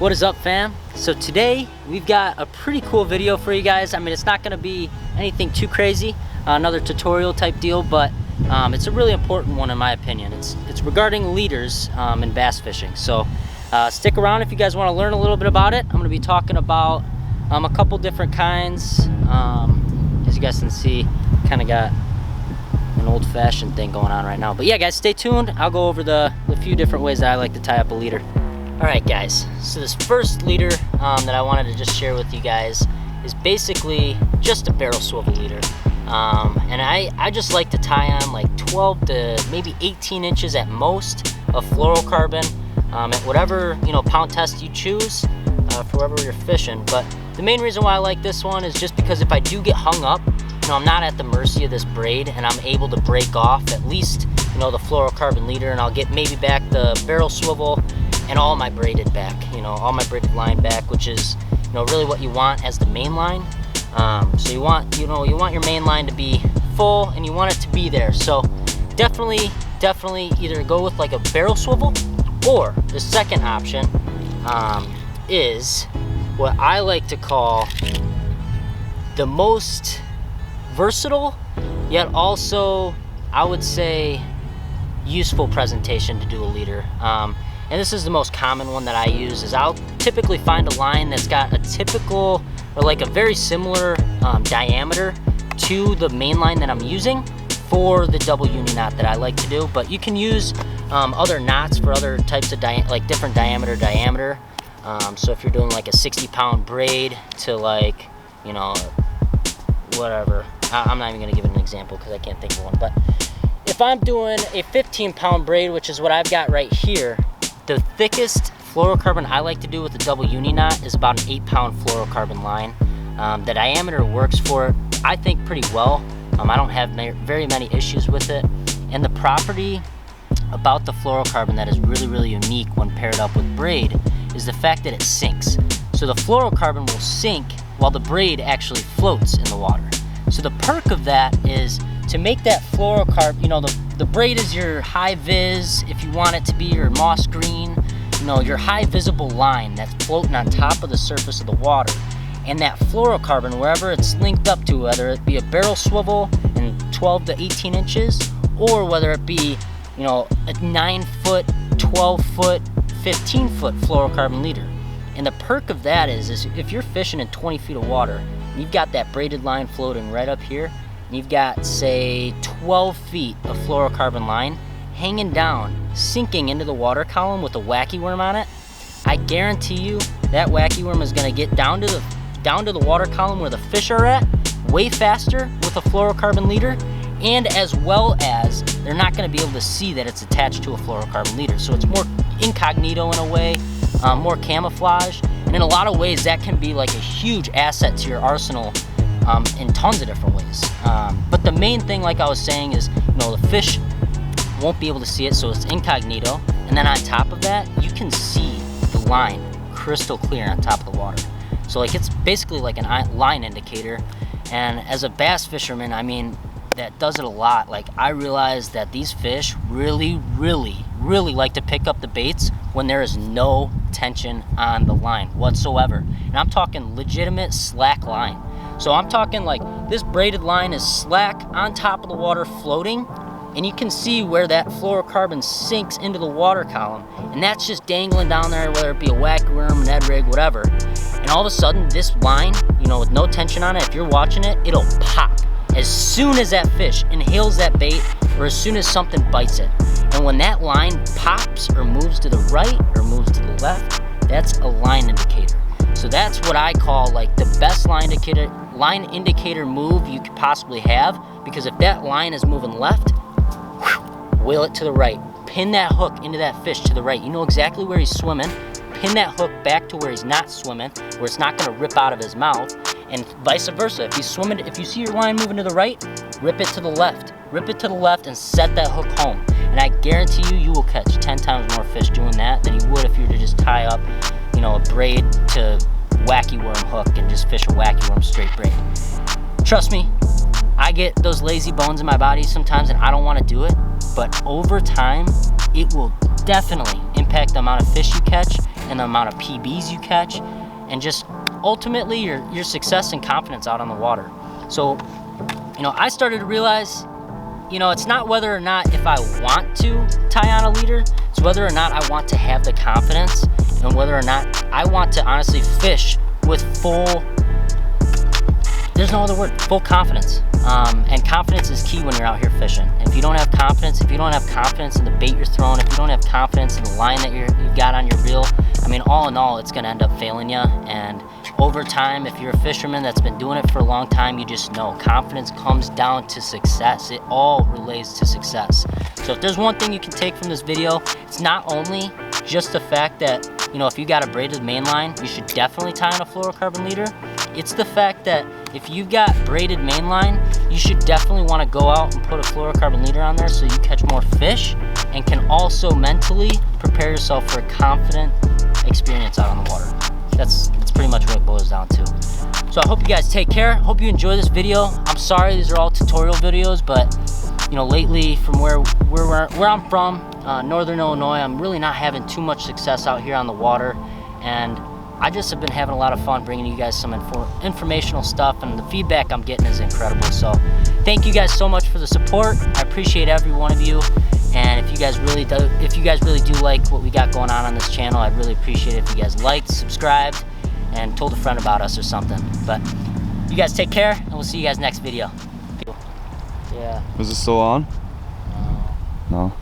What is up, fam? So today we've got a pretty cool video for you guys. I mean, it's not going to be anything too crazy, another tutorial type deal, but it's a really important one in my opinion. It's regarding leaders in bass fishing. So stick around if you guys want to learn a little bit about it. I'm going to be talking about a couple different kinds. As you guys can see, kind of got an old-fashioned thing going on right now. But yeah, guys, stay tuned. I'll go over the few different ways that I like to tie up a leader. Alright guys, so this first leader that I wanted to just share with you guys is basically just a barrel swivel leader. And I just like to tie on like 12 to maybe 18 inches at most of fluorocarbon at whatever, pound test you choose for wherever you're fishing. But the main reason why I like this one is just because if I do get hung up, I'm not at the mercy of this braid and I'm able to break off at least, the fluorocarbon leader, and I'll get maybe back the barrel swivel and all my braided back, all my braided line back, which is, really what you want as the main line. So you want your main line to be full and you want it to be there. So definitely either go with like a barrel swivel, or the second option is what I like to call the most versatile, yet also, I would say, useful presentation to do a leader. And this is the most common one that I use, is I'll typically find a line that's got a typical or like a very similar diameter to the main line that I'm using for the double uni knot that I like to do. But you can use other knots for other types of different diameter. So if you're doing like a 60-pound braid to like, whatever. I'm not even gonna give it an example because I can't think of one. But if I'm doing a 15-pound braid, which is what I've got right here, the thickest fluorocarbon I like to do with the double uni knot is about an 8-pound fluorocarbon line. The diameter works for it, I think, pretty well. I don't have very many issues with it. And the property about the fluorocarbon that is really unique when paired up with braid is the fact that it sinks. So the fluorocarbon will sink while the braid actually floats in the water. So the perk of that is to make that fluorocarbon, the braid is your high vis, if you want it to be your moss green, your high visible line that's floating on top of the surface of the water. And that fluorocarbon, wherever it's linked up to, whether it be a barrel swivel in 12 to 18 inches, or whether it be, a 9-foot, 12-foot, 15-foot fluorocarbon leader. And the perk of that is if you're fishing in 20 feet of water, and you've got that braided line floating right up here, and you've got, say, 12 feet of fluorocarbon line hanging down, sinking into the water column with a wacky worm on it, I guarantee you that wacky worm is going to get down to the water column where the fish are at way faster with a fluorocarbon leader, and as well as they're not going to be able to see that it's attached to a fluorocarbon leader. So it's more incognito in a way, more camouflage, and in a lot of ways that can be like a huge asset to your arsenal in tons of different ways. But the main thing, like I was saying, is the fish won't be able to see it, so it's incognito. And then on top of that, you can see the line crystal clear on top of the water. So like it's basically like a line indicator. And as a bass fisherman, I mean, that does it a lot. Like, I realize that these fish really like to pick up the baits when there is no tension on the line whatsoever. And I'm talking legitimate slack line. So I'm talking like this braided line is slack on top of the water floating, and you can see where that fluorocarbon sinks into the water column, and that's just dangling down there, whether it be a wacky worm, an Ed rig, whatever. And all of a sudden, this line, with no tension on it, if you're watching it, it'll pop as soon as that fish inhales that bait, or as soon as something bites it. And when that line pops or moves to the right or moves to the left, that's a line indicator. So that's what I call like the best line indicator move you could possibly have, because if that line is moving left, wheel it to the right, pin that hook into that fish to the right. You know exactly where he's swimming. Pin that hook back to where he's not swimming, where it's not going to rip out of his mouth, and vice versa. If he's swimming, if you see your line moving to the right, rip it to the left. Rip it to the left and set that hook home. And I guarantee you will catch 10 times more fish doing that than you would if you were to just tie up, a braid to wacky worm hook and just fish a wacky worm straight braid. Trust me, I get those lazy bones in my body sometimes and I don't want to do it, but over time, it will definitely impact the amount of fish you catch and the amount of PBs you catch, and just ultimately your success and confidence out on the water. So, you know, I started to realize, you know, it's not whether or not if I want to tie on a leader, it's whether or not I want to have the confidence, and whether or not I want to honestly fish with full, there's no other word, full confidence. And confidence is key when you're out here fishing. If you don't have confidence, if you don't have confidence in the bait you're throwing, if you don't have confidence in the line that you've got on your reel, I mean, all in all, it's gonna end up failing you. And over time, if you're a fisherman that's been doing it for a long time, you just know confidence comes down to success. It all relates to success. So if there's one thing you can take from this video, it's not only just the fact that, you know, if you got a braided main line, you should definitely tie on a fluorocarbon leader. It's the fact that if you've got braided main line, you should definitely want to go out and put a fluorocarbon leader on there so you catch more fish and can also mentally prepare yourself for a confident experience out on the water. That's pretty much what it boils down to. So I hope you guys take care. Hope you enjoy this video. I'm sorry these are all tutorial videos, but you know, lately from where I'm from, Northern Illinois, I'm really not having too much success out here on the water, and I just have been having a lot of fun bringing you guys some informational stuff, and the feedback I'm getting is incredible. So thank you guys so much for the support. I appreciate every one of you. And if you guys really do like what we got going on this channel, I'd really appreciate it if you guys liked, subscribed, and told a friend about us or something. But you guys take care, and we'll see you guys next video. Yeah. Is it still on? No. No.